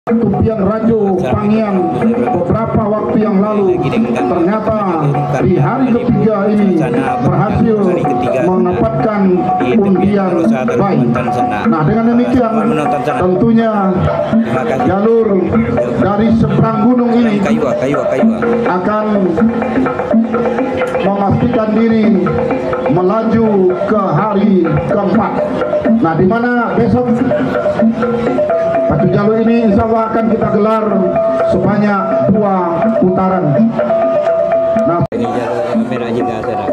Tupian Rajo Pangian beberapa waktu yang lalu, ternyata di hari ketiga ini berhasil mendapatkan undian baik. Nah, dengan demikian tentunya jalur dari seberang gunung ini akan memastikan diri melaju ke hari keempat. Nah, di mana besok pacu jalur ini insya Allah akan kita gelar sebanyak 2 putaran. Nah, ini jalur merah juga sana.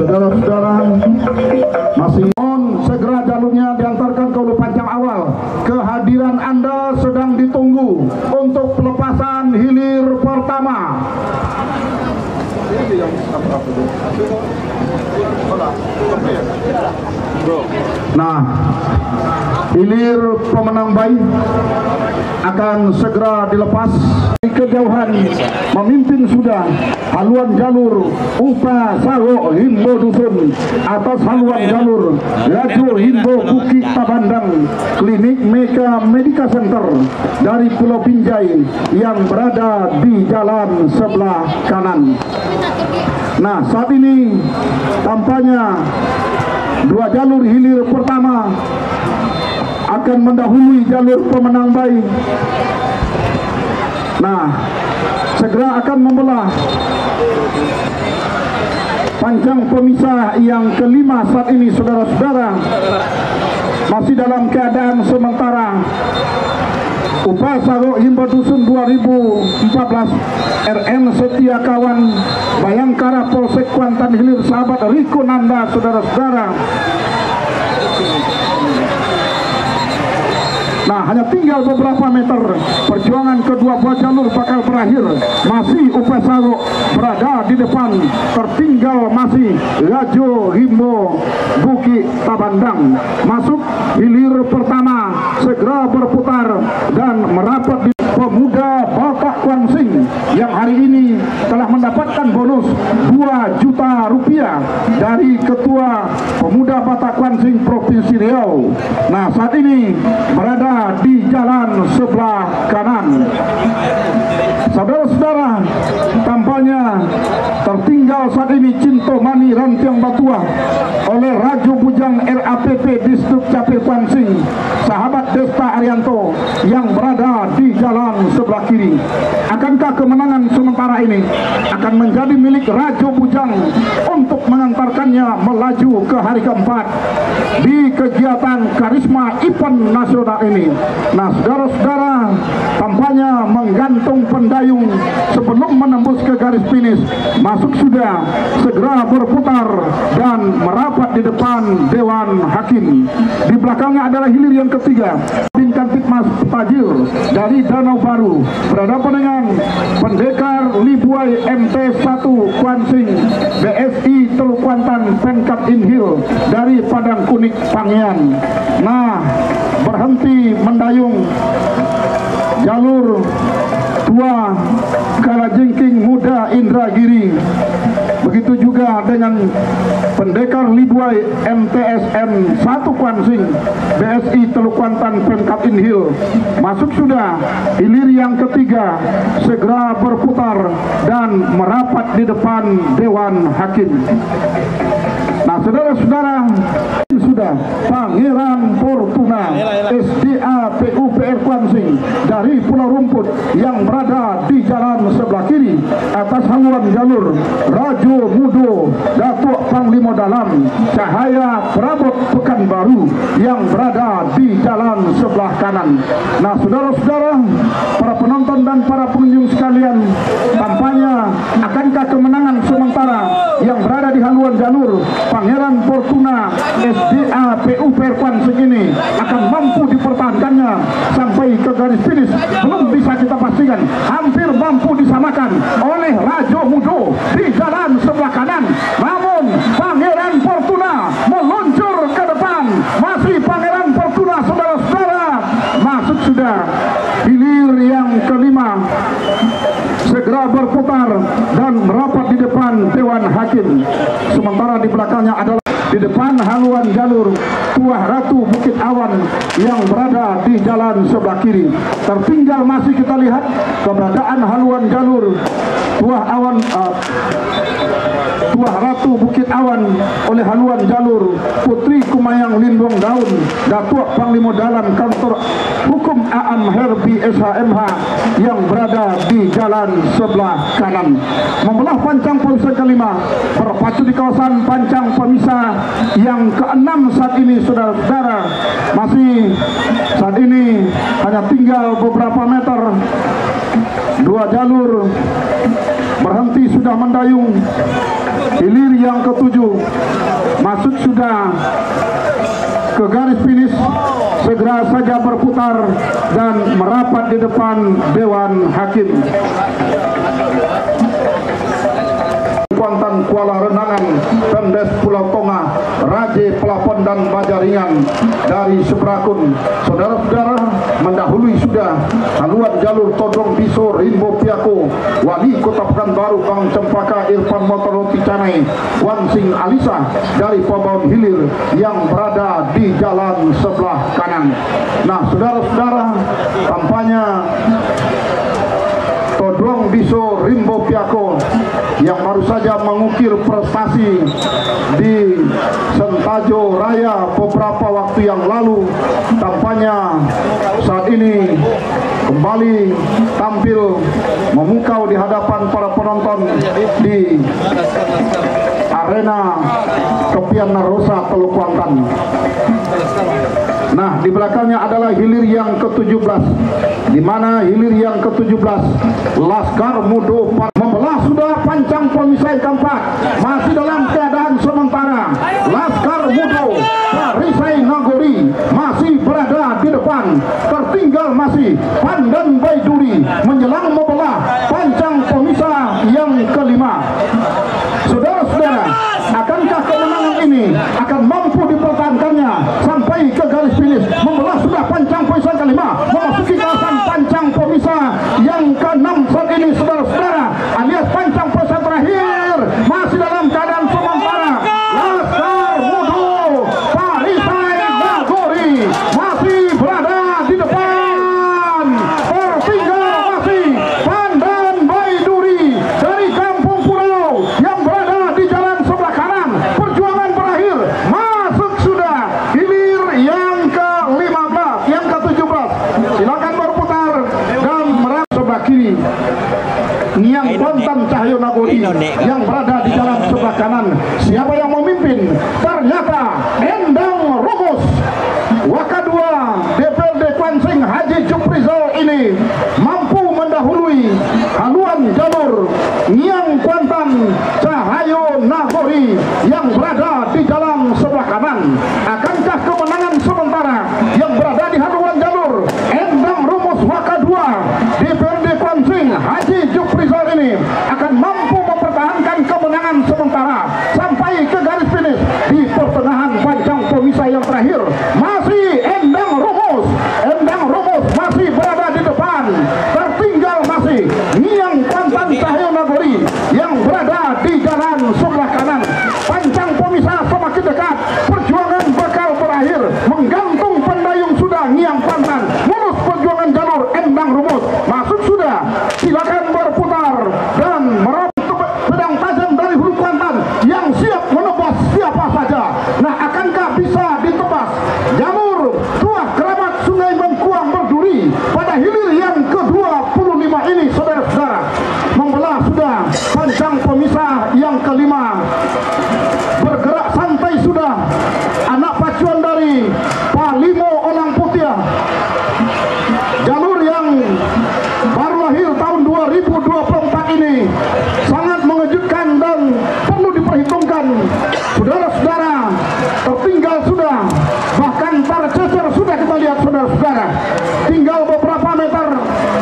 Saudara-saudara, masih mohon segera jalurnya diantarkan ke Ulu Panjang awal. Kehadiran Anda sedang ditunggu untuk pelepasan hilir pertama. Nah, hilir pemenang bayi akan segera dilepas. Di kejauhan memimpin sudah haluan jalur Upa Sago Himbo Dusun, atas haluan jalur Rajo Himbo Bukit Tabandang Klinik Meka Medica Center dari Pulau Binjai yang berada di jalan sebelah kanan. Nah, saat ini tampaknya 2 jalur hilir pertama akan mendahului jalur pemenang bayi. Nah, segera akan membelah panjang pemisah yang kelima saat ini, saudara-saudara, masih dalam keadaan sementara. Upa Sago Himbo Dusun 2014 RN Setia Kawan Bayangkara Polsek Kuantan Hilir sahabat Riko Nanda, saudara-saudara. Nah, hanya tinggal beberapa meter perjuangan kedua buah jalur bakal berakhir. Masih Upa Sago berada di depan, tertinggal masih Rajo Himbo Bukit Tabandang. Masuk hilir pertama, segera berputar dan merapat di pemuda Batak Kuansing yang hari ini telah mendapatkan bonus 2 juta rupiah dari Ketua Pemuda Batak Kuansing Provinsi Riau. Nah, saat ini berada di jalan sebelah kanan. Saudara-saudara, tampaknya tertinggal saat ini Cinto Mani Rantiang Batua oleh Rajo Bujang RAPP Distrik Capir Kuansing, sahabat Desta Arianto yang berada di jalan sebelah kiri. Akankah kemenangan sementara ini akan menjadi milik Rajo Bujang untuk mengantarkannya melaju ke hari keempat di kegiatan Karisma Event Nasional ini? Nah, saudara-saudara, tampaknya menggantung pendayung sebelum menembus ke garis finish. Masuk sudah, segera berputar dan merapat di depan Dewan Hakim. Di belakangnya adalah hilir yang ketiga, Kantik Mas Tajil dari Danau Baru berhadapan dengan Pendekar Libuai MT1 Kuansing BSI Teluk Kuantan Pemkab Inhil dari Padang Kunik Pangian. Nah, berhenti mendayung jalur tua Kalajengking Muda Indragiri. Begitu juga dengan Pendekar Libuai MTSN 1 Kuansing BSI Teluk Kuantan Pemkab Inhil. Masuk sudah hilir yang ketiga, segera berputar dan merapat di depan Dewan Hakim. Nah, saudara-saudara, sudah Pangeran Fortuna SDA PUPR Kuansing dari Pulau Rumput yang berada di jalan sebelah kiri atas haluan jalur Rajo Mudo Datuk Panglima Dalam Cahaya Prabot Pekanbaru yang berada di jalan sebelah kanan. Nah, saudara-saudara, para penonton dan para pengunjung sekalian, tampaknya akankah kemenangan sementara yang berada di haluan haluan jalur Pangeran Fortuna SDA PU Perkuansing ini akan mampu dipertahankannya sampai ke garis finish. Belum bisa kita pastikan, hampir mampu disamakan oleh Rajo Mudo di jalan sebelah kanan. Namun Pangeran Fortuna meluncur ke depan. Masih Pangeran Fortuna, saudara-saudara. Masuk sudah hilir yang kelima, segera berputar dan merapat di depan Dewan Hakim. Sementara di belakangnya adalah di depan haluan jalur Tuah Ratu Bukit Awan yang berada di jalan sebelah kiri. Tertinggal masih kita lihat keberadaan haluan jalur Tuah Ratu Bukit Awan oleh haluan jalur Putri Kumayang Lindung Daun Datuk Panglima Dalam Kantor Hukum Aam Herbi SHMH yang berada di jalan sebelah kanan. Membelah pancang pemisah kelima berpacu di kawasan pancang pemisah yang keenam saat ini, saudara-saudara. Masih saat ini hanya tinggal beberapa meter. Dua jalur berhenti sudah mendayung. Hilir yang ketujuh masuk sudah ke garis finish, segera saja berputar dan merapat di depan Dewan Hakim. Kuantan Kuala Renangan, Pendes Pulau Tonga, Raje Pelapon dan Bajaringan dari Sebrakun. Saudara-saudara, mendahului sudah haluan jalur Todong Biso Rimbo Piako, Wali Kota Pekanbaru Bang Cempaka Irfan Motoroti Canai, Wansing Alisa dari Pabaun Hilir yang berada di jalan sebelah kanan. Nah, saudara-saudara, tampaknya Todong Biso Rimbo Piako yang baru saja mengukir prestasi di Sentajo Raya beberapa waktu yang lalu, tampaknya saat ini kembali tampil memukau di hadapan para penonton di arena Kepian Narosa Teluk Kuantan. Nah, di belakangnya adalah hilir yang ke-17, di mana hilir yang ke-17 Laskar Mudo membelah sudah pancang pemisah keempat. Masih dalam keadaan sementara Laskar Mudo Parisai Nagori masih berada di depan. Tertinggal masih Pandan Baiduri menjelang membelah pancang pemisah yang kelima. Saudara-saudara, akankah kemenangan ini akan mampu dipertahankannya sampai ke garis finish? Membelah sudah pancang pemisah kelima, memasuki kawasan pancang pemisah yang ke-6 saat ini, saudara-saudara, alias pancang pemisah terakhir. Masih dalam keadaan sementara Laskar Mudo Parisai Nagori masih berada di depan. Tertinggal masih Pandan Baiduri dari Kampung Pulau yang berada di jalan sebelah kanan. Perjuangan berakhir, masuk sudah hilir yang ke-15, yang ke-17. Silakan berputar dan merah sebelah kiri. Niang Kuantan Cahyo Nagori yang berada di jalan sebelah kanan. Siapa yang memimpin? Ternyata Endang Rumus Wakadua DPRD Kuansing Haji Juprizal ini mampu mendahului haluan jalur Niang Kuantan Cahyo Nagori yang berada di jalan sebelah kanan. Akankah kemenangan sementara yang berada di haluan jalur Endang Rumus Wakadua DPRD Kuansing Haji Juprizal ini akan mampu mempertahankan kemenangan sementara sampai ke garis finish di pertengahan pancang pemisah yang terakhir? Masih Endang Rumus masih berada di depan.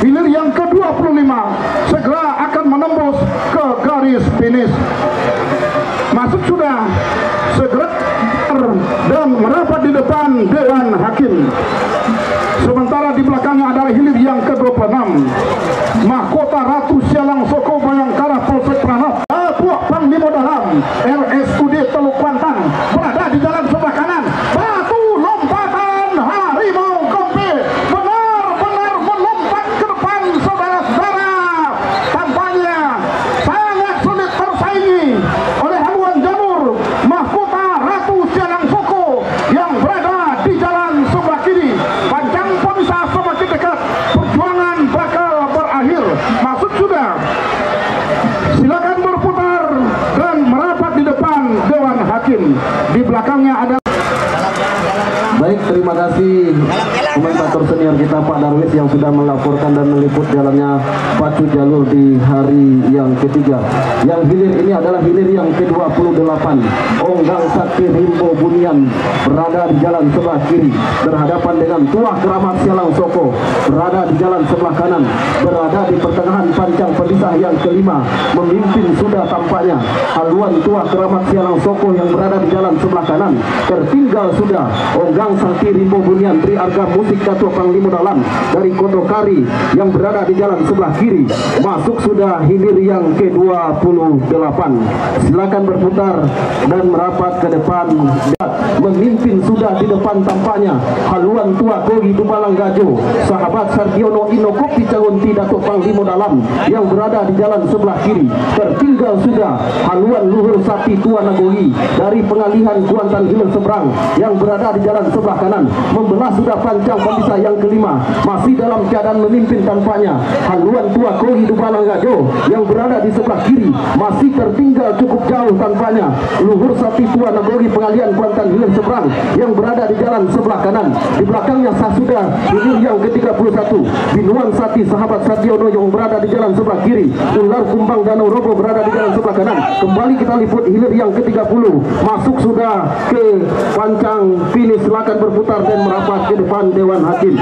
hilir yang ke-25 segera akan menembus ke garis finish. Masuk sudah segera dan merapat di depan Dewan Hakim. Sementara di belakangnya adalah hilir yang ke-26 mahkota Ratu Sialang Soko Bayangkara Polsek Pranab Puak Panglima Dalam RSUD Teluk Kuantan berada di jalan sebelah kanan. Batu lompatan harimau Gombe benar-benar melompat ke depan, saudara-saudara. Tampaknya sangat sulit tersaingi oleh haluan jalur mahkota Ratu Sialang Soko yang berada di jalan sebelah kiri. Panjang pemisah semakin dekat, perjuangan bakal berakhir. Masuk sudah, silakan berputar dan merapat di depan Dewan Hakim. Di belakangnya ada. Baik, terima kasih komentator senior kita Pak Darwis yang sudah melaporkan dan meliput jalannya pacu jalur di hari yang ketiga. Yang hilir ini adalah hilir yang ke-28. Onggang Sakti Rimbo Bunian berada di jalan sebelah kiri berhadapan dengan Tuah Keramat Sialang Soko berada di jalan sebelah kanan, berada di pertengahan pancang pemisah yang kelima. Memimpin sudah tampaknya haluan Tuah Keramat Sialang Soko yang berada di jalan sebelah kanan. Tertinggal sudah Onggang Sakti Rimbo Bunian Tri Arga Musik Datuk Panglima Dalam dari Kodokari yang berada di jalan sebelah kiri. Masuk sudah hilir yang ke-28. Silakan berputar dan merapat ke depan. Memimpin sudah di depan tampaknya haluan Tua Kogi Dumalang Gajo, sahabat Sardiono Inokopi Cagunti Datuk Panglima Dalam yang berada di jalan sebelah kiri. Tertinggal sudah haluan Luhur Sapi Tua Nagohi dari Pengalihan Kuantan Hilir Seberang yang berada di jalan sebelah kanan. Membelah sudah pancang pemisah yang kelima. Masih dalam keadaan memimpin tampaknya haluan Tua Kogi Dumalang Gajo yang berada di sebelah kiri. Masih tertinggal cukup jauh tampaknya Luhur Sapi Tua Nagohi Pengalihan Kuantan Hilir Seberang yang berada di jalan sebelah kanan. Di belakangnya sudah hilir yang ke-31 Binuan Sati sahabat Sadiono yang berada di jalan sebelah kiri. Ular Kumbang Danau Robo berada di jalan sebelah kanan. Kembali kita liput hilir yang ke-30. Masuk sudah ke pancang finish. Silakan berputar dan merapat ke depan Dewan Hakim.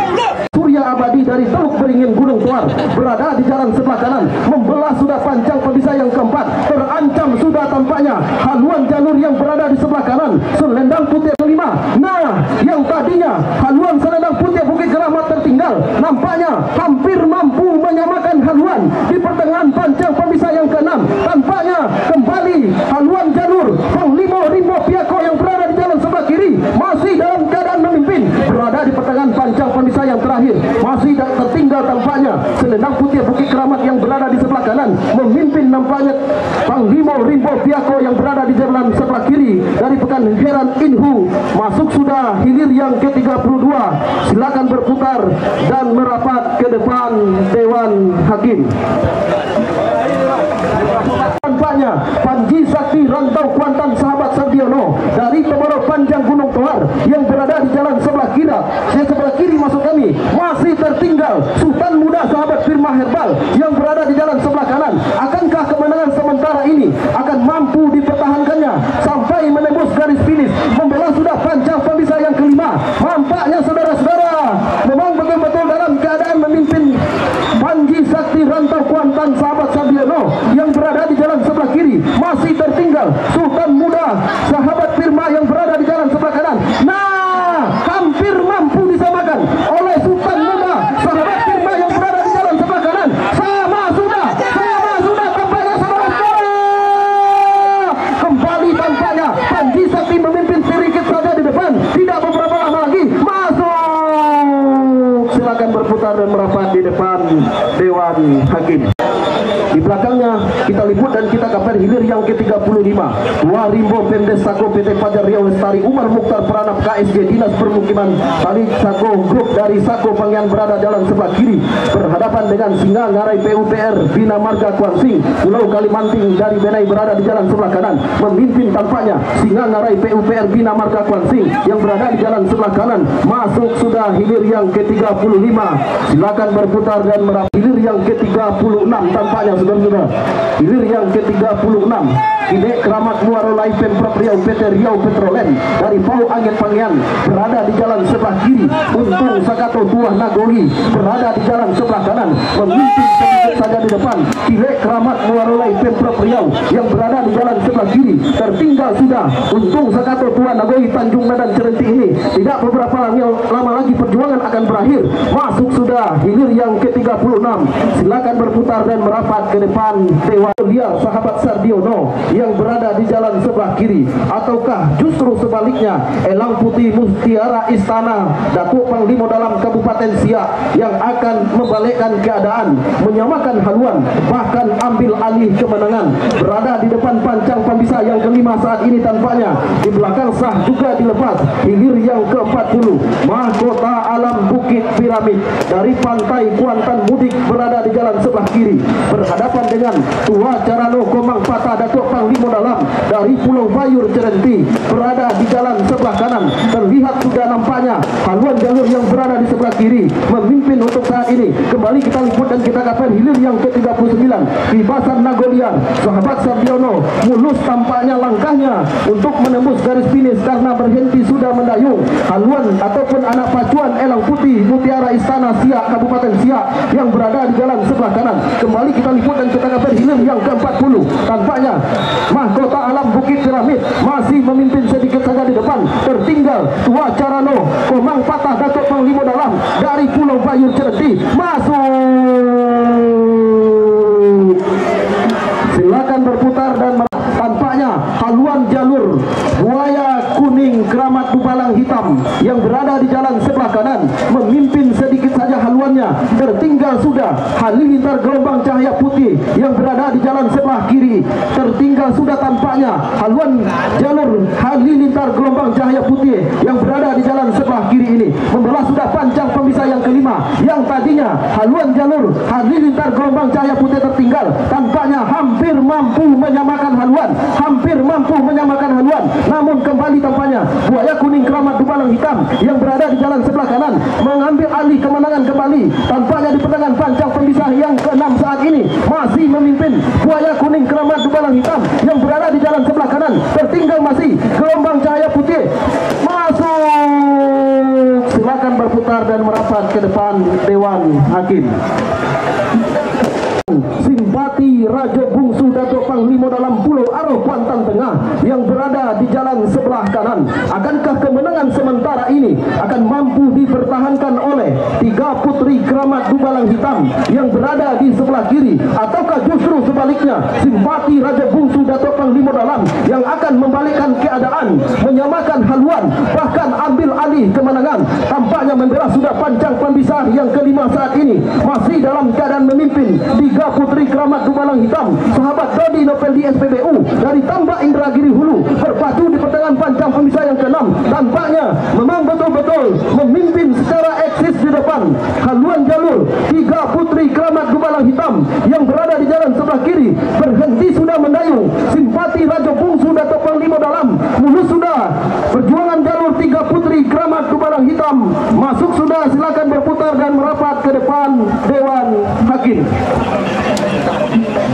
Surya Abadi dari Teluk Beringin Gunung Tuar berada di jalan sebelah kanan. Membelah sudah pancang pemisah yang keempat. Terancam sudah tampaknya haluan jalur yang berada di sebelah kanan. Selendang Putih kelima. Nah, yang tadinya haluan Selendang Putih Bukit Keramat tertinggal, nampaknya hampir mampu menyamakan haluan di pertengahan pancang pemisah yang keenam. Tampaknya kembali haluan jalur Panglima Rimbo Piako yang berada di jalan sebelah kiri masih dalam keadaan memimpin, berada di pertengahan pancang pemisah yang terakhir. Masih tertinggal tampaknya Selendang Putih Bukit Keramat yang berada di sebelah kanan. Memimpin nampaknya Panglima Rimbo Piako yang berada di jalan sebelah kiri dari Pekan Heran Inhu. Masuk sudah hilir yang ke-32. Silakan berputar dan merapat ke depan Dewan Hakim. Tampaknya Panji Sakti Rantau Kuantan sahabat Sardiono dari Tomoro Panjang Gunung Toar yang berada di jalan sebelah kiri masuk kami. Masih tertinggal Sultan Muda sahabat Firma Herbal yang berada di jalan sebelah kanan. Akankah kemenangan sementara ini akan mampu dipertahankannya sampai menembus garis finish? Membela sudah pancang pemisah yang kelima. Nampaknya saudara-saudara memang betul-betul dalam keadaan memimpin Panji Sakti Rantau Kuantan sahabat Sardiono yang berada di jalan sebelah kiri. Masih tertinggal Sultan Muda sahabat Firma yang berada di jalan sebelah kanan. Nah, hampir mampu disamakan oleh Sultan Muda sahabat Firma yang berada di jalan sebelah kanan. Sama sudah tampaknya saudara-saudara. Kembali tampaknya Panji Sakti memimpin sedikit saja di depan. Tidak beberapa lama lagi masuk. Silakan berputar dan merapat di depan Dewan Hakim. Di belakangnya kita liput dan kita kabar hilir yang ke-35. Tua Rimbo Pendes Sako PT Fajar Riau Lestari Umar Mukhtar Peranap KSG Dinas Permukiman Balik Sako Grup dari Sako Panggian berada jalan sebelah kiri berhadapan dengan Singa Ngarai PUPR Bina Marga Kuansing Pulau Kalimanting dari Benai berada di jalan sebelah kanan. Memimpin tampaknya Singa Ngarai PUPR Bina Marga Kuansing yang berada di jalan sebelah kanan. Masuk sudah hilir yang ke-35. Silakan berputar dan merapat hilir yang ke-36 tampaknya saudara-saudara. Hilir yang ke-36 Kini Keramat Muarolai Pemprov Riau PT Riau Petrolen dari Pau Angin Pangian berada di jalan sebelah kiri. Untung Sakato Tuah Nagori berada di jalan sebelah kanan memimpin sedikit saja di depan. Kini Keramat Muarolai Pemprov Riau yang berada di jalan sebelah kiri tertinggal sudah. Untung Sakato Tuah Nagori Tanjung Medan Cerenti ini tidak beberapa lama lagi perjuangan akan berakhir. Masuk sudah hilir yang ke-36. Silakan berputar dan merapat ke depan Dewan Liar sahabat Sardiono yang berada di jalan sebelah kiri, ataukah justru sebaliknya Elang Putih Mutiara Istana Datuk Panglima dalam Kabupaten Siak yang akan membalikkan keadaan, menyamakan haluan, bahkan ambil alih kemenangan. Berada di depan pancang pembisa yang kelima saat ini tampaknya. Di belakang sah juga dilepas hilir yang ke-40 mahkota alam Bukit Piramid dari pantai Kuantan Mudik berada di jalan sebelah kiri berhadapan dengan Tua Carano Komang Patah Datuk Panglima dalam dari Pulau Bayur Cerenti berada di jalan sebelah kanan. Terlihat sudah nampaknya haluan jalur yang berada di sebelah kiri memimpin untuk saat ini. Kembali kita liput dan kita katakan hilir yang ke-39 Kibasan Nagolian sahabat Sardiono mulus tampaknya langkahnya untuk menembus garis finish karena berhenti sudah mendayung. Haluan ataupun anak pacuan Elang Putih Mutiara Istana Siak Kabupaten Siak yang berada di jalan sebelah kanan. Kembali kita liput dan kita katakan hilir yang ke-40 tampaknya mahkota alam Bukit Piramid masih memimpin sedikit saja di depan. Tertinggal Tua Carano Komang Patah Datuk Panglima dalam dari Pulau Bayur Cerenti masuk. Silakan berputar dan tampaknya haluan jalur Buaya Kuning Keramat Dubalang Hitam yang berada di jalan sebelah kanan memimpin sedikit saja haluannya. Tertinggal sudah Halilintar Gelombang Cahaya Putih yang berada di jalan sebelah kiri. Tertinggal sudah tampaknya haluan jalur Halilintar Gelombang Cahaya Putih yang berada di jalan sebelah kiri ini. Membelah sudah pancang pembisa yang kelima yang tadinya haluan jalur Halilintar Gelombang Cahaya Putih tertinggal tampaknya hampir mampu menyamakan haluan, hampir mampu menyamakan haluan. Namun kembali tampaknya Buaya Kuning Keramat Dubalang Hitam yang berada di jalan sebelah kanan mengambil alih kemenangan kembali. Tampaknya di pertengahan pancang pembisa yang ke-6 saat ini masih memimpin Buaya Kuning Keramat Dubalang Hitam yang berada di jalan sebelah kanan. Tertinggal masih Gelombang Cahaya Putih masuk. Silakan berputar dan merapat ke depan Dewan Hakim. Simpati Raja Bungsu Datuk Panglima dalam Pulau Aro Kuantan Tengah yang berada di jalan sebelah kanan. Akankah kemenangan sementara ini akan mampu dipertahankan oleh tiga putri Keramat Dubalang Hitam yang berada di sebelah kiri, ataukah justru sebaliknya simpati Raja Bungsu Datuk Panglima dalam yang akan membalikkan keadaan, menyamakan haluan, bahkan ambil alih kemenangan. Tampaknya membela sudah pancang pembisa yang kelima saat ini masih dalam keadaan memimpin tiga putri Keramat Dubalang Hitam sahabat Dodi Nopel di SPBU dari Tambak Indragiri Hulu berpacu di pertengahan pancang pembisa yang ke-6. Tampaknya memang betul-betul memimpin secara eksis di depan. Haluan jalur tiga putri Keramat Dubalang Hitam yang berada di jalan sebelah kiri berhenti sudah mendayung. Simpati Raja Bungsu Datuk Panglima dalam mulus sudah. Perjuangan jalur tiga putri Keramat Dubalang Hitam masuk sudah. Silakan berputar dan merapat ke depan Dewan Hakim.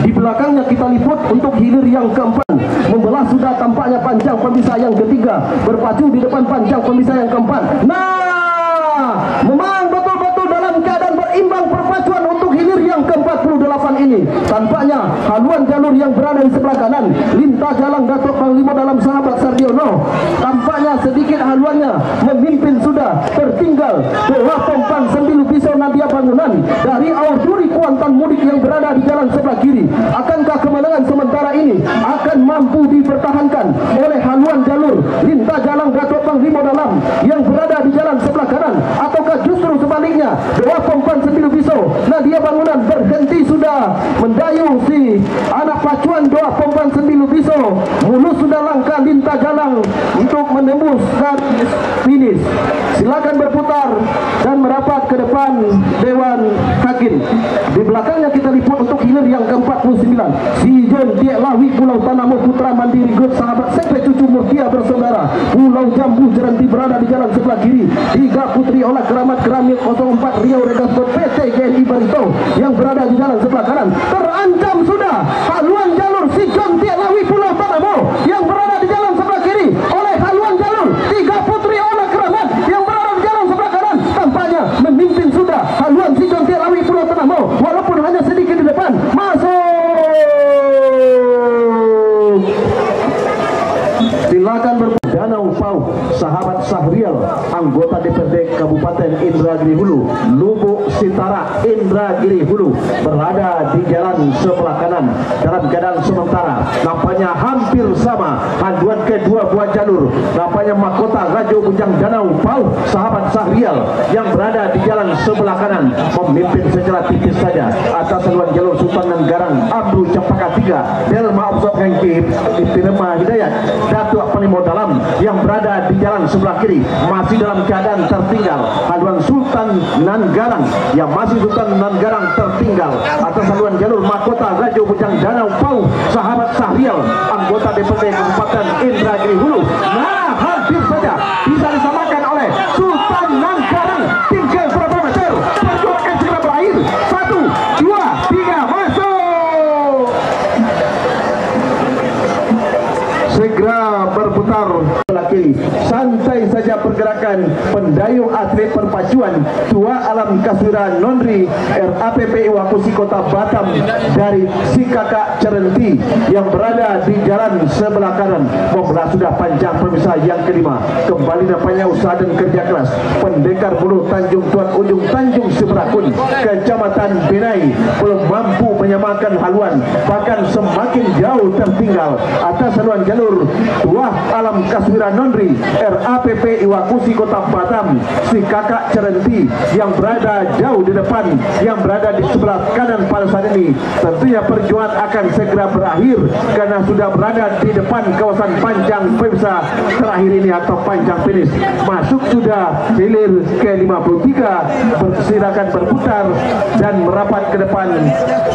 Di belakangnya kita liput untuk hilir yang keempat. Membelah sudah tampaknya pancang pembisa yang ketiga berpacu di depan pancang pembisa yang keempat. Nah, memang betul-betul dalam keadaan berimbang perpacuan untuk hilir yang ke-48 ini. Tampaknya haluan jalur yang berada di sebelah kanan Linta Jalang Datuk Panglima dalam sahabat Sardiono tampaknya sedikit haluannya memimpin sudah. Tertinggal Dewa Pompan Sembilu Pisau Nadia Bangunan dari Aurduri Kuantan Mudik yang berada di jalan sebelah kiri. Akankah kemenangan sementara ini akan mampu dipertahankan oleh haluan jalur Linta Jalang Datuk Panglima dalam yang berada di jalan sebelah kanan, ataukah justru sebaliknya Dewa Pompan Sembilu Pisau Nadia Bangunan berhenti sudah mendayung si anak pacuan Dewa Pompan Sembilu Pisau mulus sudah langkah Linta Jalang untuk menembus garis finish. Silakan berputar dan merapat ke depan Dewan Hakim. Di belakangnya kita liput untuk hilir yang ke-49 Si Jon Tiek Lawi Pulau Tanamo Putra Mandiri Grup sahabat Sekre Cucu Murtia bersaudara Pulau Jambu Jerenti berada di jalan sebelah kiri. Tiga putri Olah Keramat Keramik 04 Riau Regasport PT GNI Barito yang berada di jalan sebelah kanan. Terancam sudah haluan jalur Si Jon Tiek Lawi Pulau Tanamo Lubuk Sitara Indragiri Hulu berada di jalan sebelah kanan dalam keadaan sementara. Nampaknya hampir sama haluan kedua buah jalur. Nampaknya mahkota Raja Bujang Danau Pauh Sahabat Sahrial yang berada di jalan sebelah kanan memimpin secara tipis saja atas haluan jalur Sultan Nanggarang Abdul Cempaka 3 Delma Obsop Hengkip Itirema Hidayat Datuk Panimo Dalam yang berada di jalan sebelah kiri masih dalam keadaan tertinggal. Haluan Sultan Nanggarang yang masih Sultan Nanggarang tertinggal atas haluan jalur mahkota Raja Bujang Danau Pauh Sahabat Sahrial anggota DPRD Kabupaten Indragiri Hulu. Nah, hampir saja bisa disamakan oleh Sultan Nanggarang. Tinggal berapa meter? Perjuangan segera berakhir. 1, 2, 3, masuk. Segera berputar kiri. Santai saja pergerakan pendayung atlet perpacuan Tua Alam Kaswira Nonri RAPP Iwakusi Kota Batam dari Sikakak Cerenti yang berada di jalan sebelah kanan. Membelah sudah panjang pemirsa yang kelima. Kembali nampaknya usaha dan kerja keras Pendekar Bulu Tanjung Tuan Ujung Tanjung Seberakun Kecamatan Benai belum mampu menyamakan haluan, bahkan semakin jauh tertinggal atas haluan jalur Tua Alam Kaswira Nonri RAPP Iwakusi Kota Batam Sikakak Cerenti yang berada jauh di depan, yang berada di sebelah kanan pada saat ini. Tentunya perjuangan akan segera berakhir karena sudah berada di depan kawasan panjang pemirsa terakhir ini atau panjang finish. Masuk sudah hilir ke-53, silakan berputar dan merapat ke depan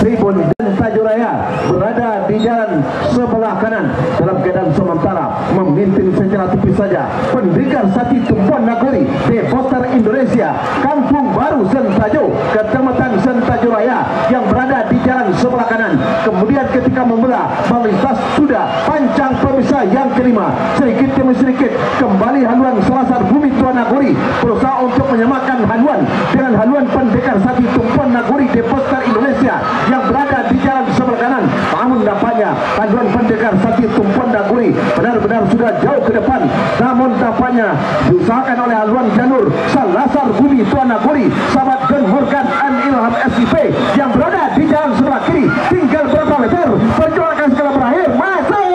tribun. Dan Tajuraya berada di jalan sebelah kanan dalam keadaan sementara memimpin secara tipis saja Pendekar Sati Tumpuan Nagori Depoter Indonesia Kampung Baru Sentajo Kecamatan Sentajuraya yang berada di jalan sebelah kanan. Kemudian ketika membelah melintas sudah panjang pemirsa yang kelima, sedikit demi sedikit kembali haluan Selasar Bumi Tuan Nagori berusaha untuk menyamakan haluan dengan haluan Pendekar Sati Tumpuan Nagori Depoter Indonesia yang berada di jalan sebelah kanan. Namun nampaknya haluan Pendekar Sati Tumpuan Nagori benar-benar sudah jauh ke depan. Namun tampaknya diusahakan oleh haluan jalur Selasar Bumi Tuan Nagori Sahabat John Morgan and Ilham SIP yang berada di jalan sebelah kiri. Tinggal berapa meter? Perjuangan akan segera berakhir. Masuk!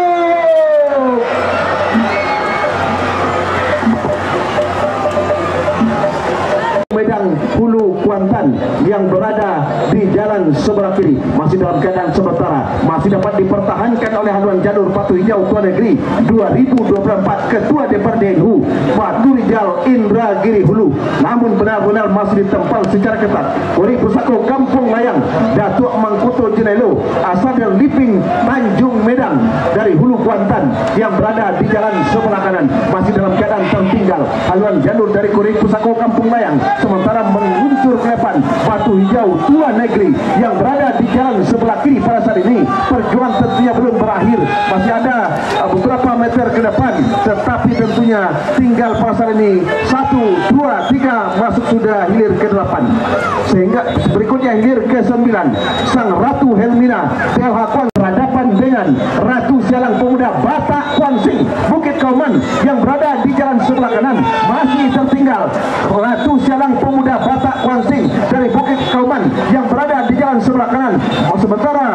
Medang Hulu Kuantan yang berada di jalan sebelah kiri masih dalam keadaan sementara, masih dapat dipertahankan oleh haluan jalur Batu Hijau Tuan Negeri 2024 Ketua DPRD NU Batu Rijal Indragiri Hulu. Namun benar-benar masih ditempel secara ketat oleh Pusako Kampung Layang Datuk Mangkuto Jenelo asal dari Liping Tanjung Medang dari Hulu Kuantan yang berada di jalan sebelah kanan masih dalam keadaan tertinggal. Haluan jalur dari Kori Pusako Kampung Layang sementara meluncur ke depan Batu Hijau Tuan Negeri yang berada di jalan sebelah kiri pada saat ini. Perjuangan tentunya belum berakhir, masih ada beberapa meter ke depan, tetapi tentunya tinggal pada saat ini 1, 2, 3 masuk sudah hilir ke-8 sehingga berikutnya hilir ke-9 Sang Ratu Helmina DLH Kuan berhadapan dengan Ratu Sialang Pemuda Batak Kuansing Bukit Kauman yang berada di jalan sebelah kanan. Masih tertinggal Ratu Sialang Pemuda Batak Kuansing dari Bukit Kauman yang berada di jalan sebelah kanan. Sementara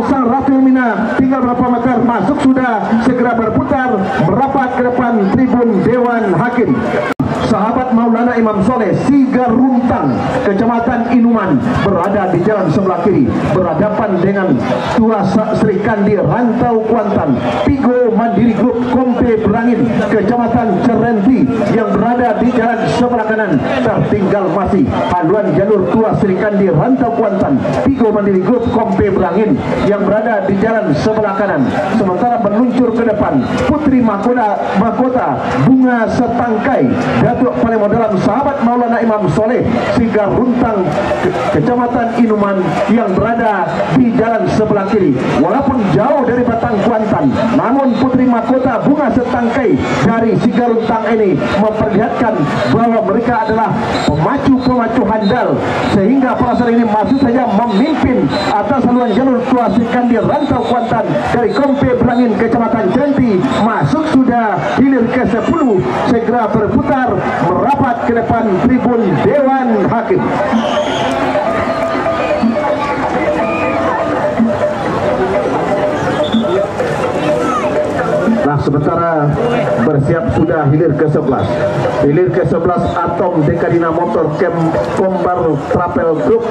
Sang Ratu Helmina tinggal berapa meter masuk sudah segera berputar merapat ke depan tribun Dewan Hakim. Sahabat Maulana Imam Soleh Sigaruntang Kecamatan Inuman berada di jalan sebelah kiri berhadapan dengan Tua Sri Kandi Rantau Kuantan Pigo Mandiri Group Kompe Berangin Kecamatan Cerenti yang berada di jalan sebelah kanan. Tertinggal masih haluan jalur Tua Sri Kandi Rantau Kuantan Pigo Mandiri Group Kompe Berangin yang berada di jalan sebelah kanan. Sementara meluncur ke depan Putri Mahkota Bunga Setangkai Datuk Panimo Dalam Sahabat Maulana Imam Soleh Sigaruntang Kecamatan Inuman yang berada di jalan sebelah kiri. Walaupun jauh dari Batang Kuantan, namun Putri Mahkota Bunga Setangkai dari Sigaruntang ini memperlihatkan bahwa mereka adalah pemacu handal sehingga pada saat ini masih saja memimpin atas haluan jalur Tua Sri Kandi Rantau Kuantan dari Kompe Berangin Kecamatan Cerenti. Masuk sudah hilir ke-10 segera berputar merapat ke depan tribun Dewan Hakim. Nah, sementara bersiap sudah hilir ke-11. Hilir ke-11 Atom Dekadina Motor Kombar Trapel Group.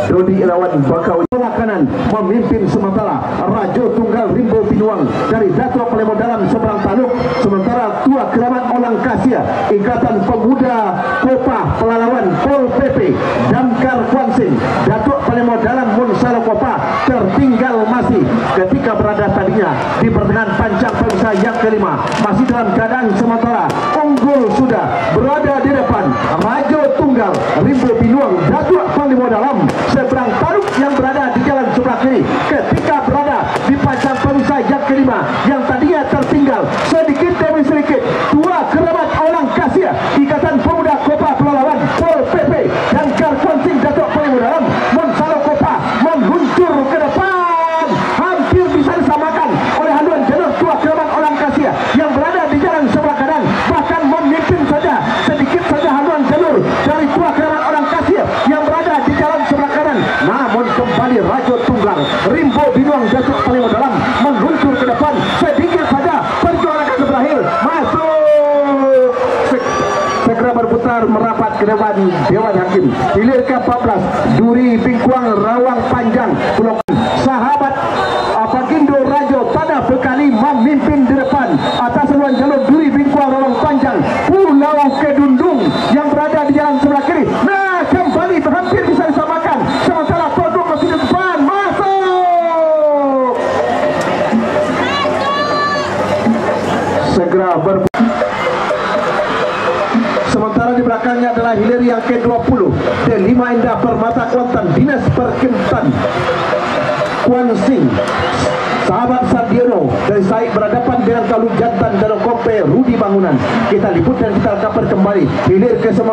Dodi Irawan Bakawi kanan memimpin sementara Rajo Tunggal Rimbo Binuang dari Datuk Palembang Dalam seberang Taluk. Sementara Tua Keramat Olang Kasia Ikatan Pemuda Kopah Pelalawan Pol PP Damkar Kuansing Datuk Palembang Dalam Munsalo Kopah tertinggal masih ketika berada tadinya di pertengahan pancang pemirsa yang kelima, masih dalam keadaan sementara unggul sudah berada di depan Rajo Tunggal Rimbo Binuang Datuk Palembang Dalam seberang Taluk yang berada di jalan sebelah kiri ketika berada di pancang pemirsa yang kelima yang tadinya tertinggal sedikit demi sedikit. Tua Keramat Olang Kasia Ikatan Pemuda Kopah Pelalawan Pol PP dan Karkuansing Datuk Palembang Dalam Munsalo Kopah meluncur ke depan, hampir bisa disamakan oleh haluan jalur Tua Keramat Olang Kasia yang berada di jalan sebelah kanan, bahkan memimpin saja sedikit saja haluan jalur dari Tua Keramat Olang Kasia yang berada di jalan sebelah kanan. Namun kembali Rajo Tunggal Rimbo Binuang Datuk Palembang Dalam meluncur ke depan, sedikit saja perjuangan akan berakhir. Masuk segera berputar merapat ke depan Dewan Hakim. Hilir ke-14 Duri Bingkuang Rawang Panjang Pulau sahabat Apagindo Rajo Tanah Bekali memimpin di depan atas haluan jalur Duri Bingkuang Rawang Panjang Pulau Kedundung yang berada di jalan sebelah kiri. Nah, kembali hampir bisa disamakan sementara Todong masih di depan. Masuk segera sementara di belakangnya adalah hilir yang ke-20 D5 Indah Permata Kuantan Dinas Perkimtan Kuansing sahabat Sardiono dari Said berhadapan dengan Kalu Jantan dan Kompe Rudi Bangunan. Kita liput dan kita kabar kembali hilir ke-19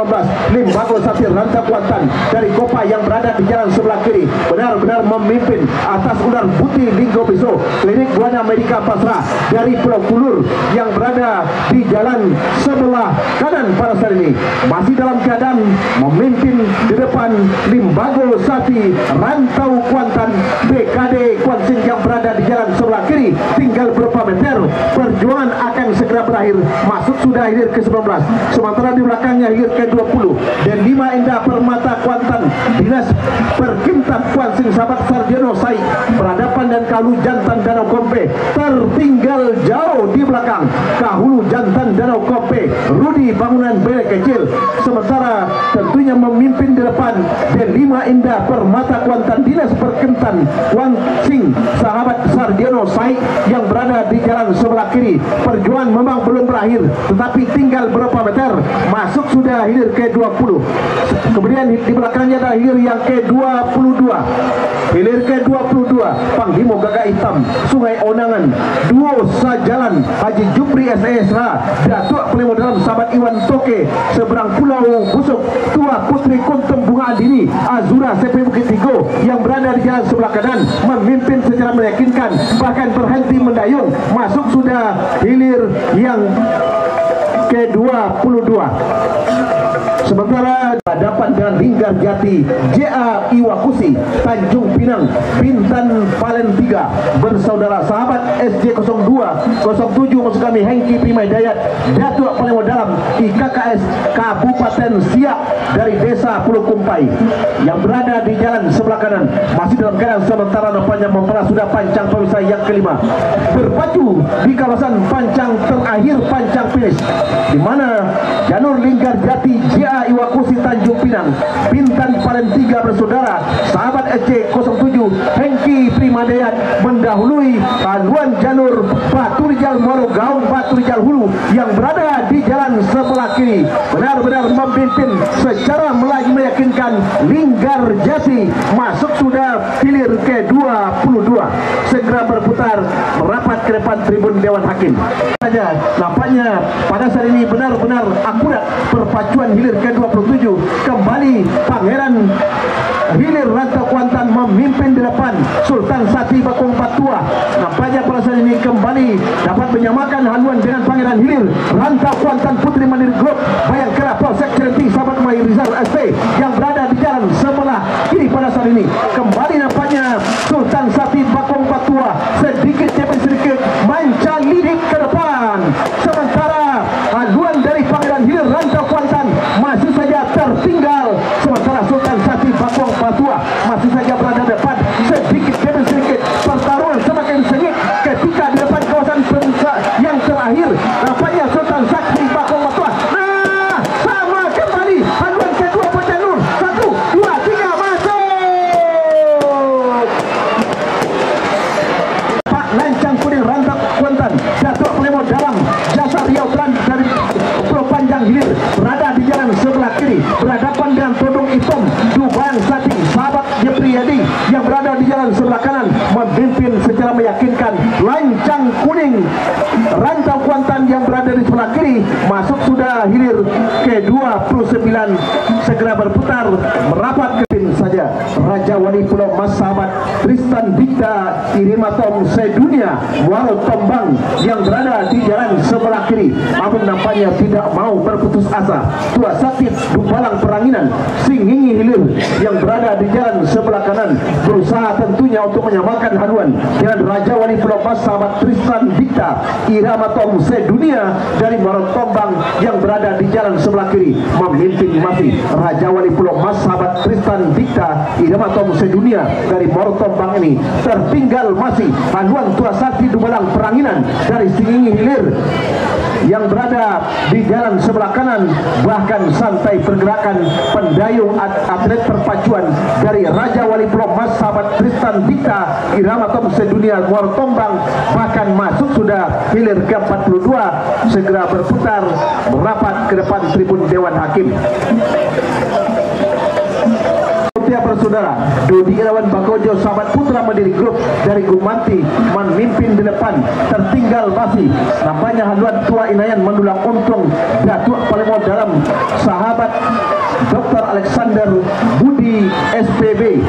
Limbago Safir Ranta Kuantan dari Kopah yang berada di jalan sebelah kiri benar-benar memimpin atas ular putih Linggo Biso Klinik Buana Amerika Pasrah dari Pulau Kulur yang berada di jalan sebelah kanan pada saat ini masih dalam keadaan memimpin di depan Limbago Safi Rantau Kuantan BKD Kuansing yang berada di jalan sebelah kiri. Tinggal beberapa meter perjuangan akan segera berakhir. Masuk sudah hilir ke-19 sementara di belakangnya hilir ke-20 dan 5 Indah Permata Kuantan Dinas Perkimtan Kuansing sahabat Sarjono Said berhadapan dan Kalu Jantan Danau Kompe tertinggal jauh di belakang Kahulu Jantan Danau Kompe Rudi Bangunan Bele Kecil. Sementara tentunya memimpin di depan dan 5 Indah Permata Kuantan Dinas Perkimtan Kuansing sahabat Sarjono Said yang berada di jalan sebelah kiri. Perjuangan memang belum berakhir tetapi tinggal berapa meter. Masuk sudah hilir ke-20. Kemudian di belakangnya adalah hilir yang ke-22. Hilir ke-22 Panglimo Gagak Hitam Sungai Onangan Duo Sajalan Haji Jupri S.A.S.H Datuk Palembang Dalam sahabat Iwan Toke seberang Pulau Busuk Tua Putri Kuntum Bunga Andini Azura CP Bukit Tigo yang berada di jalan sebelah kanan memimpin secara meyakinkan bahkan berhenti mendayung. Masuk sudah hilir yang ke-22. Sementara hadapan dengan Linggar Jati JA Iwakusi Tanjung Pinang Bintan Palen 3 bersaudara sahabat SJ02 07 maksud kami Hengki Primai Dayat Datuk Palembang Dalam IKKS Kabupaten Siak dari Desa Pulau Kumpai yang berada di jalan sebelah kanan masih dalam keadaan sementara nampaknya memperas sudah pancang pemirsa yang kelima berpacu di kawasan pancang terakhir pancang finish di mana jalur Linggar Jati JA Iwakusi Tanjung Pinang Bintan Palen 3 bersaudara sahabat SC07 Hengki Primadayat mendahului haluan jalur Batu Rijal Muaro Gaung Batu Rijal Hulu yang berada di jalan sebelah kiri benar-benar memimpin secara meyakinkan. Linggar Jati masuk sudah hilir ke-22 segera berputar merapat ke depan tribun Dewan Hakim saja. Nampaknya pada saat ini benar-benar akurat perpacuan hilir ke-27. Kembali Pangeran Hilir Rantau Kuantan memimpin di depan Sultan Sati Bakung Patua. Nampaknya pada saat ini kembali dapat menyamakan haluan dengan Pangeran Hilir Rantau Kuantan Putri Mandiri Group Bayangkara Polsek Cirenting sahabat Mai Rizal SP ini. Kembali nampaknya Sultan Sapi Bakong Patua sedikit demi sedikit manca lidik ke depan. Sementara haluan dari Pangeran Hilir Rantau Kuantan masih saja tertinggal. Sementara Sultan Sapi Bakong Patua masih saja berada depan. Sedikit demi sedikit pertarungan semakin sengit ketika di depan kawasan yang terakhir nampaknya Sultan Sapi Bakong Patua. Nah, sama kembali haluan kedua Pecanur. 1, 2, 3 masuk. Pak Lancang Kuning Rantau Kuantan, Datuk Pelemo dalam jasa Riau Tran dari Pulau Panjang Hilir berada di jalan sebelah kiri berhadapan dengan Todong Hitam Duban Sati sahabat Jepriyadi yang berada di jalan sebelah kanan memimpin secara meyakinkan. Lancang Kuning Rantau Kuantan yang berada di sebelah kiri masuk sudah hilir ke-29 segera berputar merapat ke pin saja. Raja Wali Pulau Mas sahabat Tristan Dikta Irimatom Sedunia Muaro Tombang yang berada di jalan sebelah kiri namun nampaknya tidak mau berputus asa. Tua Sakit Dubalang Peranginan Singhingi Hilir yang berada di jalan sebelah kanan berusaha tentunya untuk menyamakan haluan dengan Raja Wali Pulau Mas sahabat Tristan Dikta Irimatom Sedunia dari Muaro Tombang yang berada di jalan sebelah kiri memimpin masih Raja Wali Pulau Mas sahabat Tristan Dikta Irimatom Sedunia dari Muaro Tombang ini. Tertinggal masih haluan Tua Sakti Dubalang Peranginan dari Singhingi Hilir yang berada di jalan sebelah kanan. Bahkan santai pergerakan pendayung atlet perpacuan dari Raja Wali Pulau Mas sahabat Tristan Dikta Irimatom Sedunia Muaro Tombang bahkan masuk sudah hilir ke-42 segera berputar merapat ke depan tribun Dewan Hakim. Saudara Dodi Irawan Bakojo sahabat Putra Mandiri Group dari Gumanti memimpin di depan. Tertinggal masih nampaknya haluan Tua Inayan Mendulang Untung Datuk Palemo dalam sahabat Dr. Alexander Budi SPB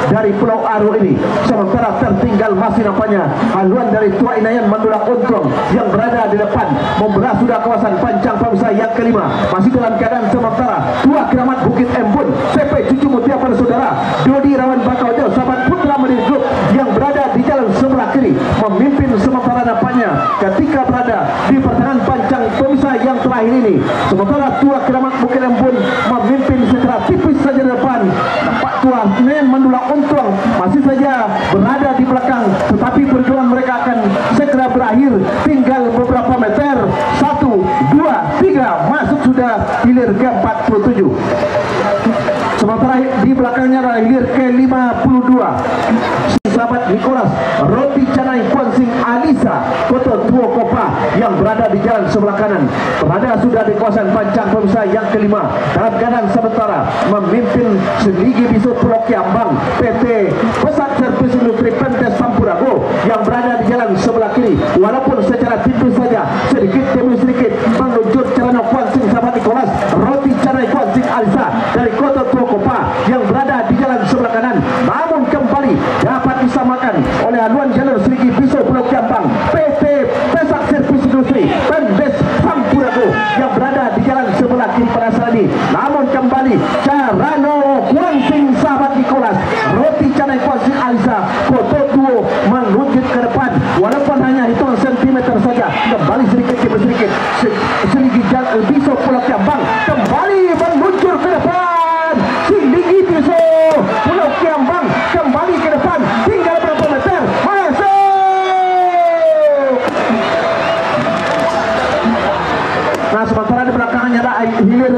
dari Pulau Aru ini. Sementara tertinggal masih nampaknya haluan dari Tua Inayan Mendulang Untung yang berada di depan membelah sudah kawasan Pancang Pamsa yang kelima masih dalam keadaan. Sementara Tua Keramat Bukit Embun CP Cucu Mutia pada saudara Dodi Irawan Bakojo sahabat Putra Mandiri Group yang berada di jalan sebelah kiri memimpin. Sementara nampaknya ketika berada di pertengahan Pancang Pamsa yang terakhir ini sementara Tua Keramat Bukit Embun memimpin secara tipis saja di depan. Nampak Tua Inayan Mendulang Untung masih saja berada di belakang tetapi perjuangan mereka akan segera berakhir tinggal beberapa meter. 1, 2, 3 masuk sudah hilir ke-47. Sementara di belakangnya adalah hilir ke-52 sahabat Nicholas Roti Canai Kuansing Alisa Koto Tuo Kopa yang berada di jalan sebelah kanan berada sudah di kawasan Pancang Pemsa yang kelima dalam keadaan. Sementara memimpin Seligi Bisu Pulau Kiambang PT Pesat Servis Industri Pentes Sampurago yang berada di jalan sebelah kiri walaupun secara tipis saja sedikit demi sedikit meluncur Celana Kuansing sahabat Nicholas Roti Canai Kuansing Alisa dari Koto Tuo Kopa yang berada di jalan sebelah kanan namun kembali dapat disamakan oleh haluan jalur Seligi Bisu Pulau Kiambang PT Pesat Servis Industri Pentes Sampurago yang berada di jalan sebelah kiri pada saat ini. Namun kembali Carano Kuansing sahabat Nicholas Roti Canai Kuansing Alisa Koto Tuo menuju ke depan walaupun hanya hitungan sentimeter saja. Kembali sedikit demi sedikit Seligi Bisu Pulau Kiambang kembali meluncur ke depan. Seligi Bisu Pulau Kiambang kembali ke depan tinggal berapa meter masuk. Nah sementara di belakangnya ada hilir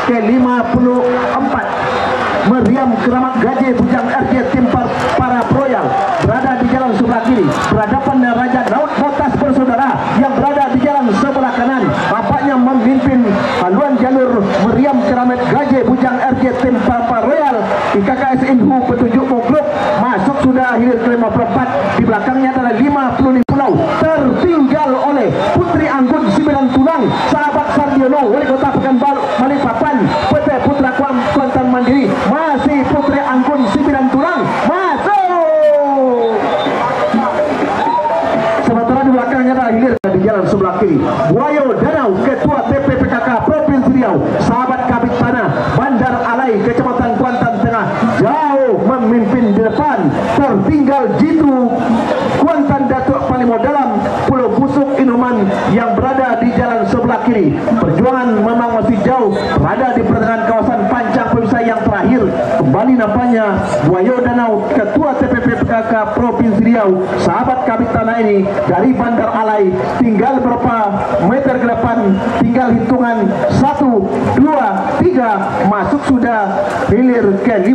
ke-54 Meriam Keramat Gaje Bujang RJ Tim Para Royal berada di jalan sebelah kiri berhadapan dengan Raja Daud Botas bersaudara yang berada di jalan sebelah kanan. Nampaknya memimpin haluan jalur Meriam Keramat Gaje Bujang RJ Tim Para Royal IKKS Inhu Petunjuk Group masuk sudah hilir ke-54. Di belakangnya adalah 50 pulau tertinggal oleh Putri Anggun 9 Tulang sahabat Sardiono Wali Kota Pekanbaru Balikpapan PT Putra Kuantan Mandiri masih Putri Anggun 9 Tulang masuk. Sementara di belakangnya adalah hilir di jalan sebelah kiri Buayo Danau Ketua TPPKK Provinsi Riau sahabat Kabit Tanah Bandar Alai Kecamatan Kuantan Tengah terakhir kembali nampaknya Buayo Danau, Ketua TPP PKK Provinsi Riau, sahabat Kabit Tanah ini dari Bandar Alai, tinggal berapa meter ke depan, tinggal hitungan 1, 2, 3, masuk sudah hilir ke 56,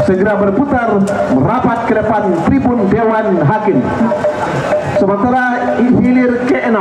segera berputar merapat ke depan tribun Dewan Hakim. Sementara hilir ke-6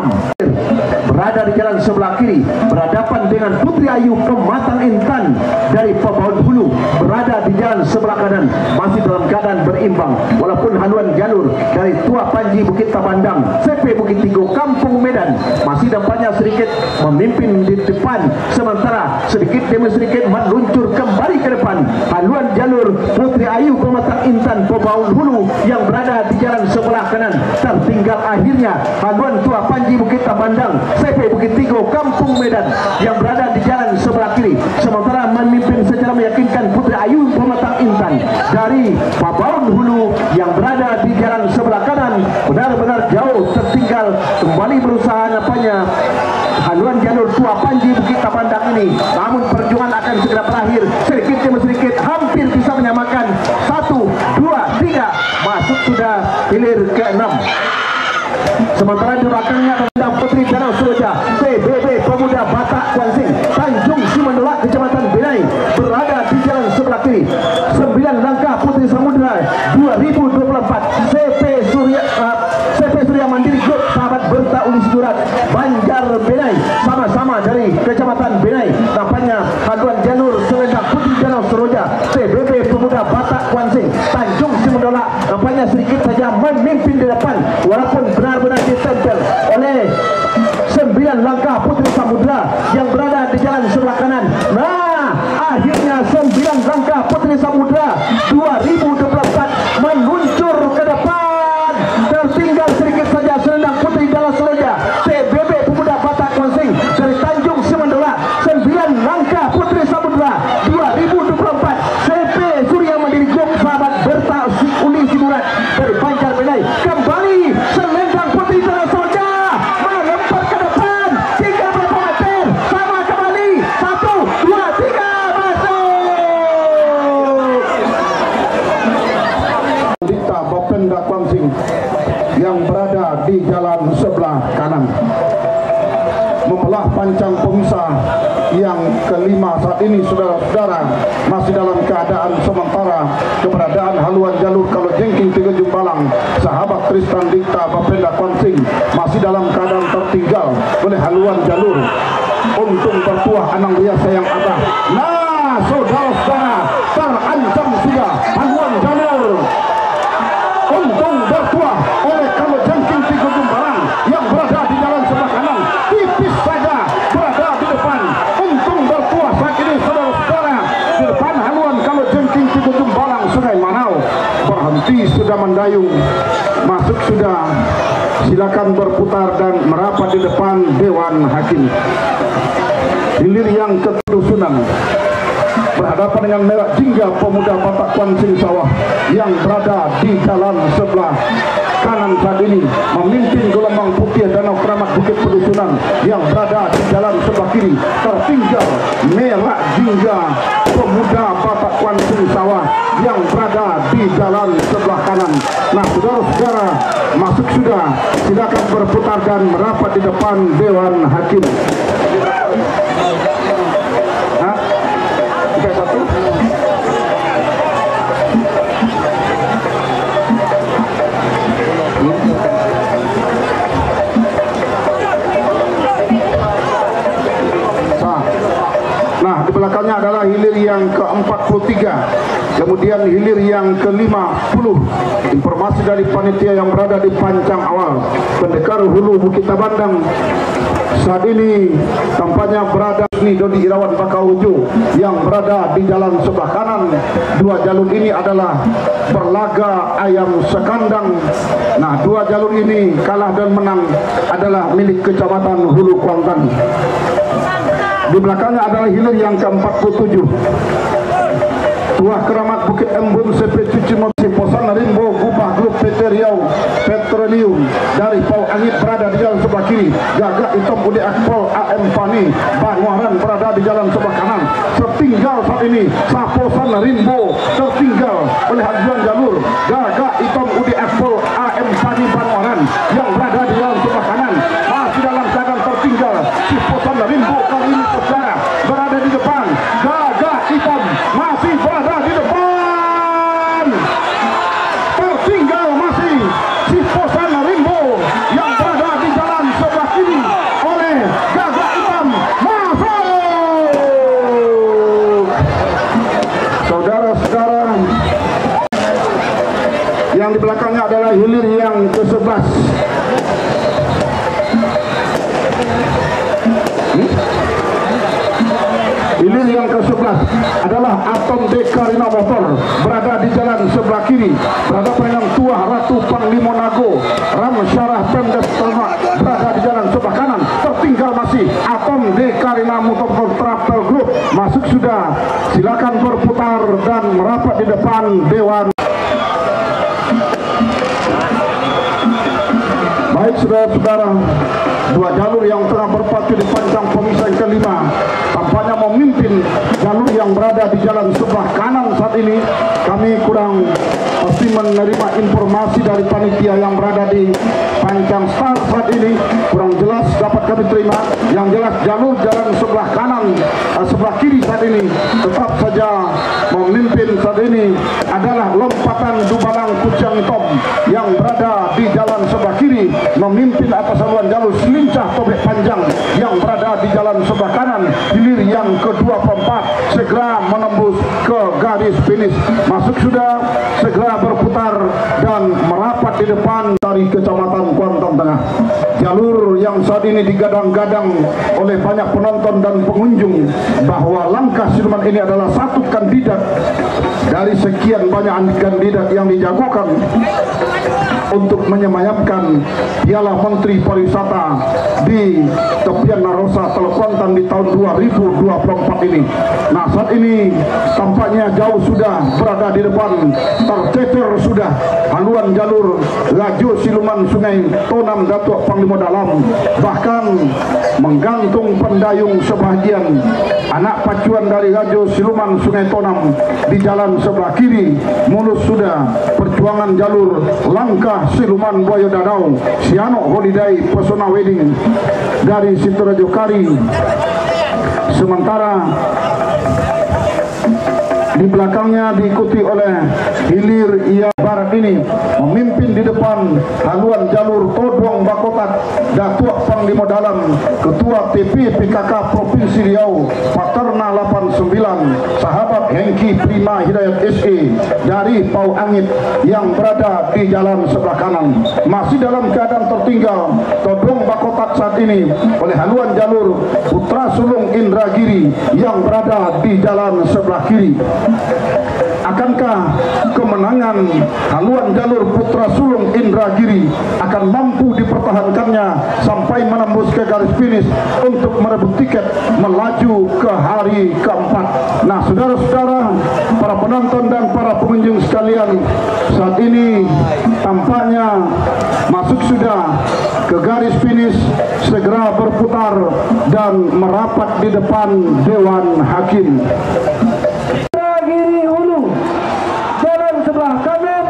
berada di jalan sebelah kiri, berhadapan dengan Putri Ayu Pematang Intan dari Pembaun Hulu, berada di jalan sebelah kanan, masih dalam keadaan berimbang walaupun haluan jalur dari Tua Panji Bukit Tabandang, CP Bukit Tigo Kampung Medan masih dampaknya sedikit memimpin di depan, sementara sedikit demi sedikit meluncur kembali ke depan haluan jalur Putri Ayu Pematang Intan Pembaun Hulu yang berada di jalan sebelah kanan. Tertinggal akhirnya haluan Tua Panji Bukit Tabandang, CP Bukit Tigo Kampung Medan yang berada di jalan sebelah kiri, sementara memimpin secara meyakinkan Putri Ayu Pematang Intan dari Pembaun Hulu yang berada di jalan sebelah kanan benar-benar jauh tertinggal. Kembali berusaha nampaknya haluan jalur Tua Panji Bukit Tabandang ini, namun perjuangan akan segera berakhir, sedikit demi sedikit hampir bisa menyamakan. 1, 2, 3, masuk sudah hilir ke-6. Sementara di belakangnya ada Putri Danau Seroja, PBB Pemuda Batak Kuansing, Tanjung Simandolak, Kecamatan Benai, berada di jalan sebelah kiri. 9 langkah Putri Samudra 2024, CP Surya Mandiri Group, sahabat Berta Uli Sidurat, Banjar Benai, sama-sama dari Kecamatan Benai. Nampaknya haluan jalur selendang Putri Danau Seroja, PBB Pemuda Batak Kuansing, Tanjung Simandolak, nampaknya sedikit saja memimpin di depan walaupun benar-benar ditempel oleh 9 langkah Putri Samudra yang berada di jalan sebelah kanan. Nah, akhirnya 9 langkah Putri Samudra 2024 meluncur ke depan. Tertinggal sedikit saja selendang Putri Danau Seroja, PBB Pemuda Batak Kuansing dari Tanjung Simandolak. 9 langkah Putri Samudra 2024, CP Surya Mandiri Group, sahabat Berta Uli Sidurat dari Banjar Benai. Kembali selendang Putri Danau Seroja melempar ke depan 3 berapa meter, sama kembali 1, 2, 3, masuk. Dita Bapenda Kuansing yang berada di jalan sebelah kanan membelah pancang pemisah yang kelima saat ini, saudara-saudara, masih dalam keadaan sementara. Keberadaan haluan jalur Kalau Jengking Tiga Jumbalang, sahabat Tristan Dita Bapenda Kuansing masih dalam keadaan tertinggal oleh haluan jalur Untung Bertuah Anang Ria Sayang Abah. Nah, saudara-saudara, terancam sudah haluan jalur Untung Bertuah oleh Kalau Jengking Tiga Jumbalang yang berada di jalan sebelah kanan, tipis saja berada di depan Untung Bertuah saat ini, saudara-saudara. Di depan haluan Kalau Jengking Tiga Jumbalang, Sungai Manau berhenti sudah mendayung, masuk sudah, silakan berputar dan merapat di depan Dewan Hakim. Hilir yang ketusunan berhadapan dengan Merah Jingga Pemuda Batak Kuansing Sawah yang berada di jalan sebelah kanan saat ini, memimpin gelombang putih Danau Keramat Bukit Pedusunan yang berada di jalan sebelah kiri. Tertinggal Merah Jingga Pemuda Batak Kuansing Sawah yang berada di jalan sebelah kanan. Nah, saudara-saudara, masuk sudah, silakan berputar dan merapat di depan Dewan Hakim. Nah, di belakangnya adalah hilir yang ke-43, kemudian hilir yang ke-50. Informasi dari panitia yang berada di pancang awal, Pendekar Hulu Bukit Tabandang saat ini tampaknya berada di Dodi Irawan Bakaujo yang berada di jalan sebelah kanan. Dua jalur ini adalah berlaga ayam sekandang. Nah, dua jalur ini kalah dan menang adalah milik Kecamatan Hulu Kuantan. Di belakangnya adalah hilir yang ke-47, Tuah Keramat Bukit Embun, CP Cuci Mosi Posan Rimbo Gubah Grup PT Riau Petroleum dari Pau Angit berada di jalan sebelah kiri. Gagak Hitam Udi Akpol AM Pani Banwaran berada di jalan sebelah kanan. Tertinggal tertinggal saat ini. Saposan Rimbo tertinggal oleh hajuan jalur. Gagak hitam Udi Apple AM Padi Banwaran yang berada di dalam sebelah kanan masih dalam keadaan tertinggal. Saposan Rimbo kali ini saudara berada di depan. Gagak hitam masih berada di depan. Tertinggal masih Saposan Rimbo yang berada di jalan sebelah kiri oleh Gagak hitam. Masuk, saudara-saudara. Yang di belakangnya adalah hilir yang ke-11. Hilir yang ke-11 adalah Atom Dekarina Motor berada di jalan sebelah kiri, berhadapan dengan Tuah Ratu Panglima Nago. Ram Syarah Pemdes Ternak berada di jalan sebelah kanan. Tertinggal masih Atom Dekarina Motor Travel Group. Masuk sudah, silakan berputar dan merapat di depan Dewan. Baik saudara-saudara, dua jalur yang tengah berpacu di panjang pemisah yang kelima tampaknya memimpin jalur yang berada di jalan sebelah kanan saat ini. Kami kurang pasti menerima informasi dari panitia yang berada di panjang start saat ini, kurang jelas dapat kami terima. Yang jelas jalur jalan sebelah kanan, sebelah kiri saat ini tetap saja memimpin saat ini adalah lompatan Dubalang Kucang Tom yang berada di jalan sebelah kiri memimpin atas haluan jalur Selincah Tobek Panjang yang berada di jalan sebelah kanan. Hilir yang ke-24 segera menembus ke garis finish. Masuk sudah, segera berputar dan merapat di depan dari Kecamatan Kuantan Tengah. Jalur yang saat ini digadang-gadang oleh banyak penonton dan pengunjung bahwa langkah siluman ini adalah satu kandidat dari sekian banyak kandidat yang dijagokan untuk menyemayamkan Piala Menteri Pariwisata di tepian Narosa Teluk Kuantan di tahun 2024 ini. Nah, saat ini tampaknya jauh sudah berada di depan, tercecer sudah haluan jalur laju siluman Sungai Tonam Datuk Panglima Dalam, bahkan menggantung pendayung sebahagian anak pacuan dari laju siluman Sungai Tonam di jalan sebelah kiri. Mulus sudah perjuangan jalur langkah siluman Buaya Danau Siano Holiday Pesona Wedding dari Sidoarjo Kari. Sementara di belakangnya diikuti oleh hilir yang barat ini memimpin di depan haluan jalur Todong Bakotat Datuk Panglima Dalam Ketua TP PKK Provinsi Riau Paterna 89 sahabat Hengki Prima Hidayat SE dari Pau Angit yang berada di jalan sebelah kanan. Masih dalam keadaan tertinggal Todong Bakotat saat ini oleh haluan jalur Putra Sulung Indragiri yang berada di jalan sebelah kiri. Akankah kemenangan haluan jalur Putra Sulung Indragiri akan mampu dipertahankannya sampai menembus ke garis finish untuk merebut tiket melaju ke hari keempat? Nah, saudara-saudara, para penonton dan para pengunjung sekalian, saat ini tampaknya masuk sudah ke garis finish, segera berputar dan merapat di depan Dewan Hakim. Kiri hulu jalan sebelah kanan,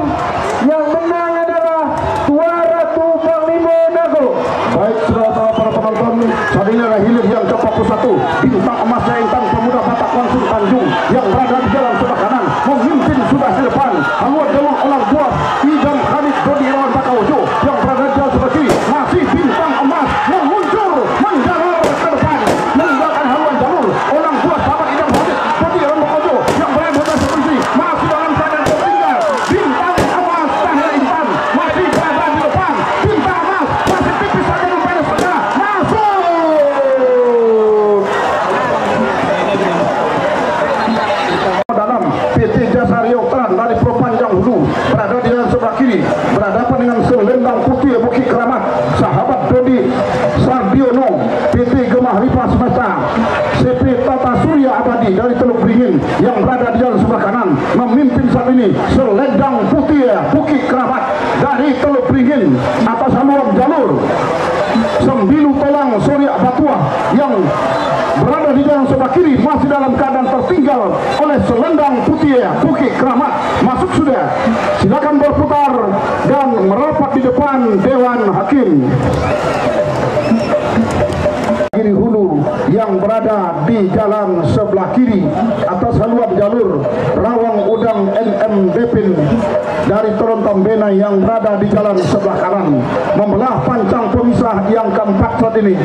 yang menang adalah Tuah Ratu Panglima Nago. Baik saudara para penonton, saat ini adalah hilir yang ke-41 bintang emasnya Intan Pemuda Batak Langsung Tanjung yang berada di jalan sebelah kanan memimpin sudah di depan haluan jalur Olang Buah Idan Khalid Dodi Irawan Bakaujo yang berada di jalan sebelah kiri. Masih bintang emas meluncur menjalar ke depan meninggalkan haluan jalur Olang Buah sahabat Idan Khalid Dodi Irawan Bakaujo yang berada di jalan sebelah masih dalam keadaan tertinggal. Bintang emas Tahir Intan masih berada di depan. Bintang emas masih tipis saja pada setengah masuk. Dalam PT Jasa Riau Tran dari Propanjang Hulu berada di jalan sebelah kiri berhadapan dengan selendang putih Bukit Keramat sahabat Dodi Sardiono PT Gemah Lipa Semesta CP Tata Surya Abadi dari Teluk Beringin yang berada di jalan sebelah kanan memimpin saat ini selendang putih Bukit Keramat dari Teluk Beringin atas haluan jalur Sembilu Tolang Surya Batuah yang berada di jalan sebelah kiri masih dalam keadaan tertinggal oleh selendang putih Bukit Keramat. Masuk sudah. Silakan berputar dan merapat di depan Dewan Hakim. Kiri hulu yang berada di jalan sebelah kiri atas haluan jalur Rawang Udang NM Depin dari Torontong Benai yang berada di jalan sebelah kanan membelah pancang pemisah yang keempat saat ini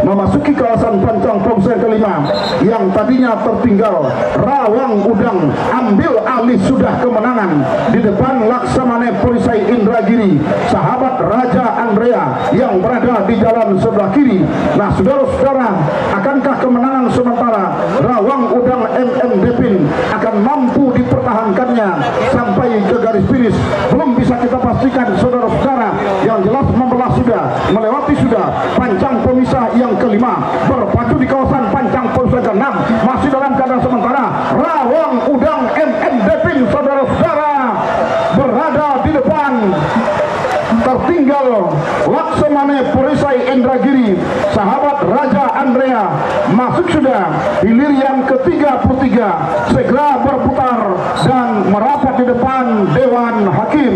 memasuki kawasan pancang pemisah kelima yang tadinya tertinggal. Rawang Udang ambil alih sudah kemenangan di depan Laksamana Perisai Indragiri, sahabat Raja Andrea yang berada di jalan sebelah kiri. Nah, saudara-saudara, akankah kemenangan sementara Rawang Udang NM Depin akan mampu dipertahankannya sampai ke garis finish? Belum bisa kita pastikan, saudara-saudara. Yang jelas membelah sudah, melewati sudah pancang pemisah yang kelima, berpacu di kawasan pancang pemisah ke-6, masih dalam keadaan sementara Rawang Udang NM Depin, saudara-saudara, berada di depan. Tertinggal Laksamana Perisai Indragiri, sahabat Raja Andrea. Masuk sudah hilir yang ke-33, segera berputar dan merapat di depan Dewan Hakim.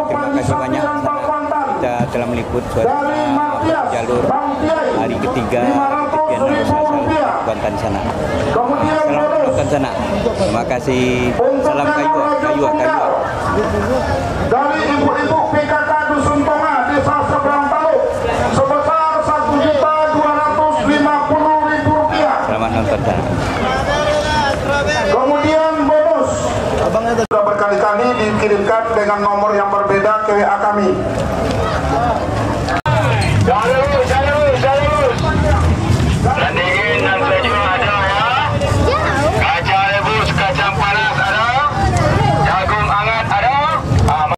Terima kasih banyak kita telah meliput suasana jalur hari ketiga Piano Nasional Kuantan sana. Salam Kuantan sana. Terima kasih. Salam kayu. Dari ibu-ibu PKK Dusun Tonga, Desa Seberang Taluk, sebesar Rp1.250.000. Selamat nonton sana. Kemudian bonus sudah berkali-kali dikirimkan dengan nomor yang berbeda ke WA kami.